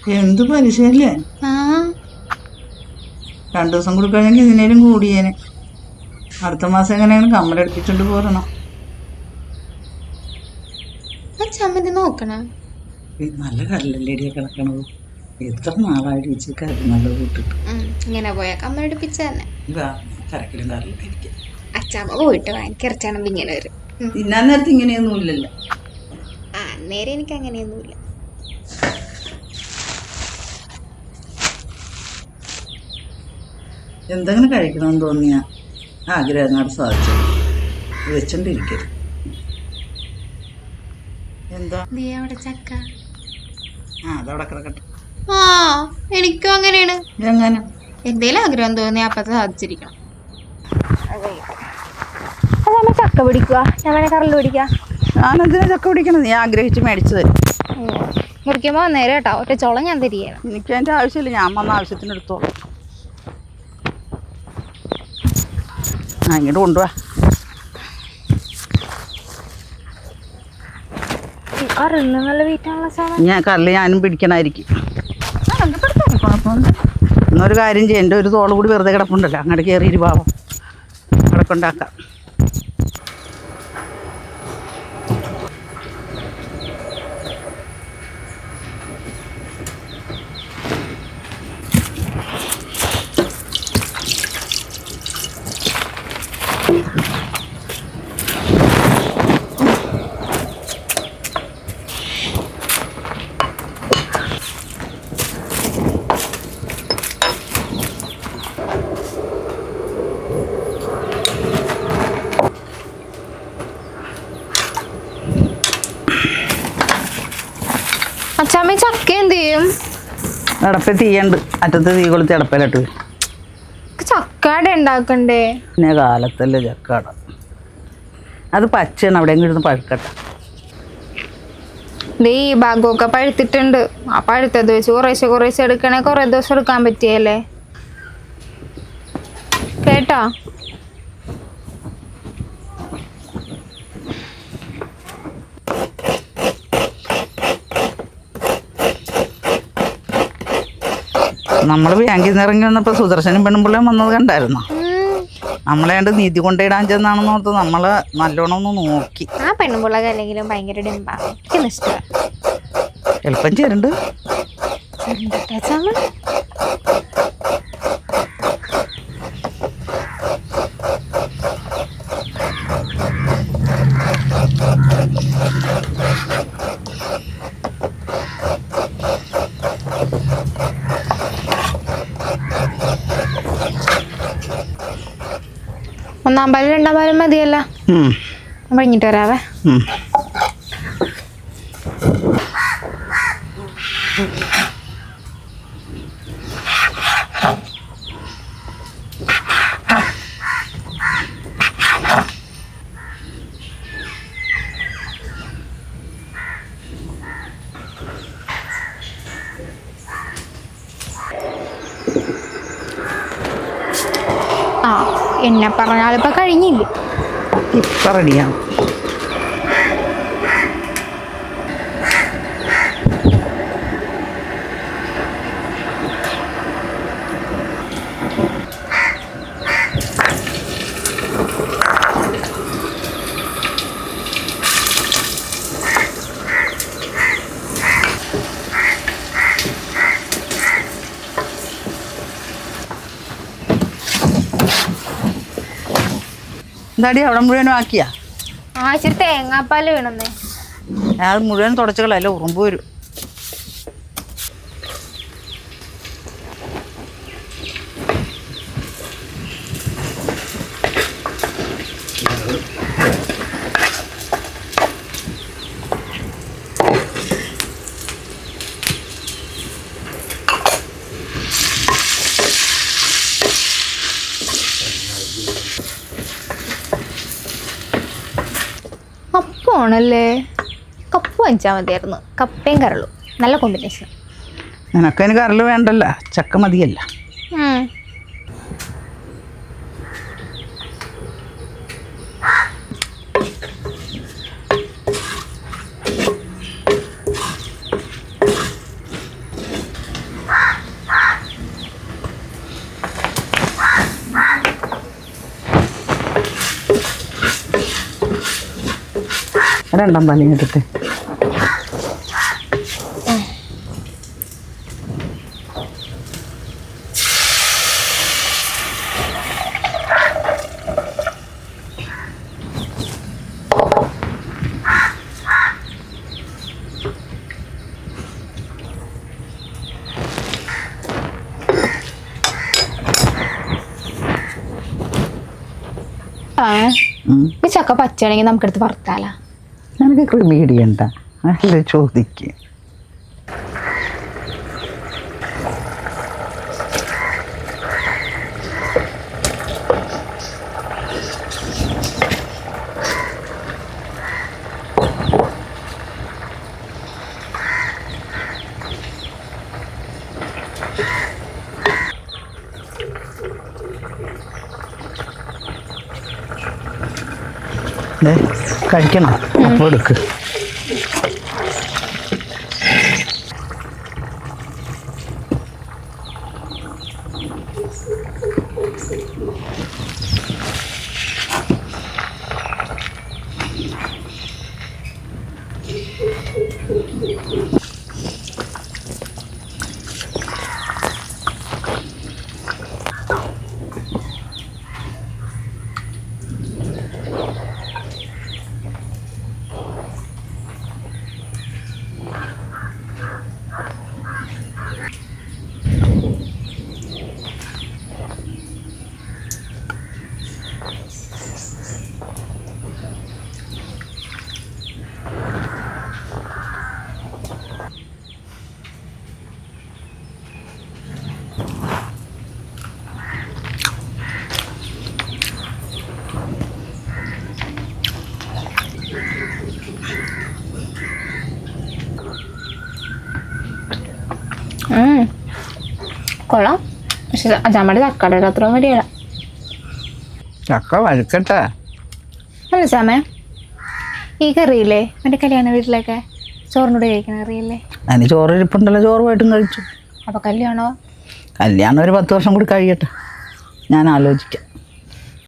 എന്ത് പലിശയല്ലേ? ആ 2 ദിവസം കൂടി കഴിഞ്ഞെങ്കിൽ ഇതിനേലും കൂടിയേനെ. അടുത്ത മാസം എങ്ങനെയാണ് കമ്മലടുപ്പിച്ചോണ്ട് പോരണം. ചമ്മന്തി നോക്കണ നല്ല കല്ലല്ലേടിയെ കിടക്കണത്. എത്ര നാളായിട്ട് ഇച്ചിരി കരുന്നല്ലോ കൂട്ടിട്ട്. ഇങ്ങനെ പോയാ കമ്മലടുപ്പിച്ച തന്നെ. കരക്കിലും കാറിലും ഇരിക്കാം. അച്ചാമ്മ പോയിട്ട് ഭയങ്കരച്ചാണ് ഇങ്ങനെ വരും. തിന്നാൻ നേരത്തെ ഇങ്ങനെയൊന്നും ഇല്ലല്ലോ. നേരെ എനിക്ക് അങ്ങനെയൊന്നുമില്ല. എന്തെങ്കിലും കഴിക്കണമെന്ന് തോന്നിയ ആഗ്രഹം അങ്ങോട്ട് സാധിച്ചു വെച്ചോണ്ടിരിക്കരുത്. എന്താ അവിടെ ചക്ക? അതവിടെ കിടക്കട്ടെ. എനിക്കും അങ്ങനെയാണ്. എങ്ങനെ എന്തേലും ആഗ്രഹം തോന്നി അപ്പത്തെ സാധിച്ചിരിക്കണം. ചക്ക പിടിക്കുക, ഞാൻ വേണേ കറല് പിടിക്കുക. ഞാനെന്തിനാ ചക്ക പിടിക്കണം? നീ ആഗ്രഹിച്ച് മേടിച്ചു തരും. മുറിക്കുമ്പോ നേരെ കേട്ടോ, ഒറ്റ ചോളം ഞാൻ തിരിയണം. എനിക്ക് അതിന്റെ ആവശ്യമില്ല, ഞാൻ വന്ന ആവശ്യത്തിന് എടുത്തോളാം. ഇങ്ങോട്ട് കൊണ്ടുപോവാ. നല്ല വീട്ടാണല്ലോ സാധനം. ഞാൻ കല്ല് ഞാനും പിടിക്കണായിരിക്കും. എന്നൊരു കാര്യം ചെയ്യാം, എൻ്റെ ഒരു തോള് കൂടി വെറുതെ കിടപ്പുണ്ടല്ലോ, അങ്ങോട്ട് കയറി ഇരുപാവം കിടക്കുണ്ടാക്കാം. അച്ഛാമ്മ ചക്ക എന്ത് ചെയ്യും? അടപ്പ തീയുണ്ട്, അറ്റത്ത് തീ കൊളുത്തി അടപ്പയിലിട്ട്. ചക്കാട ഉണ്ടാക്കണ്ടേ? പിന്നെ കാലത്തല്ലേ ചക്കാട, അത് പച്ചയാണ്, അവിടെ ഇരുന്ന് പഴുക്കട്ടെ. ഈ ഭാഗമൊക്കെ പഴുത്തിട്ടുണ്ട്. ആ പഴുത്തത് വെച്ച് കുറേശ്ശെ എടുക്കണേ കുറെ ദിവസം എടുക്കാൻ പറ്റിയല്ലേ കേട്ടോ. നമ്മൾ ബാങ്കിൽ നിന്ന് ഇറങ്ങി വന്നപ്പോൾ സുദർശനും പെണ്ണുമ്പിള്ളയും വന്നത് കണ്ടായിരുന്നു. നമ്മളെ കണ്ട് നീതി കൊണ്ടിടാൻ ചെന്നാണെന്ന് ഓർത്ത് നമ്മളെ നല്ലോണം ഒന്ന് നോക്കി. ആ പെണ്ണുമ്പിള്ളക്ക് അല്ലെങ്കിലും ഭയങ്കര ഡിമ്പാണ്, എനിക്കിഷ്ടമാണ്. എളുപ്പം ചേരുണ്ട്. ഒന്നാം പാലും 2ാം പാലും മതിയല്ല. കഴിഞ്ഞിട്ട് വരാവേ. എന്നെ പറഞ്ഞാലിപ്പോ കഴിഞ്ഞില്ലേ? ഇപ്പൊ റെഡിയാണ്. എന്താടി അവിടെ മുഴുവനും ആക്കിയാ? ഇച്ചിരി തേങ്ങാപ്പാല് വേണമെന്നേ. അത് മുഴുവൻ തുടച്ചുകളല്ല, ഉറുമ്പ് വരും. അപ്പാണല്ലേ, കപ്പ് വാങ്ങിച്ചാൽ മതിയായിരുന്നു. കപ്പയും കരളും നല്ല കോമ്പിനേഷൻ. നിനക്കതിന് കരൾ വേണ്ടല്ല, ചക്ക മതിയല്ല. രണ്ടാം പാലിങ് എടുത്ത്. ഈ ചക്ക പച്ചയാണെങ്കിൽ നമുക്കെടുത്ത് വറുത്താലാ? നിനക്ക് ക്രിമീഡിയണ്ട അല്ലേ ചോദിക്ക്. കഴിക്കണം. അപ്പോൾ എടുക്ക്. കൊള്ളാം. പക്ഷെ അച്ഛാമ്മയുടെ തക്കാളിയുടെ അത്രയും വരികയില്ല. ചക്ക വഴുക്കട്ടെ. അല്ല ചാമേ, ഈ കറിയില്ലേ എൻ്റെ കല്യാണ വീട്ടിലൊക്കെ ചോറിനോട് കഴിക്കണ കറിയില്ലേ? അതിന് ചോറ് ഇരിപ്പുണ്ടല്ലോ, ചോറ് പോയിട്ടും കഴിച്ചു. അപ്പോൾ കല്യാണോ? കല്യാണം ഒരു 10 വർഷം കൂടി കഴിയട്ടെ, ഞാൻ ആലോചിക്കാം.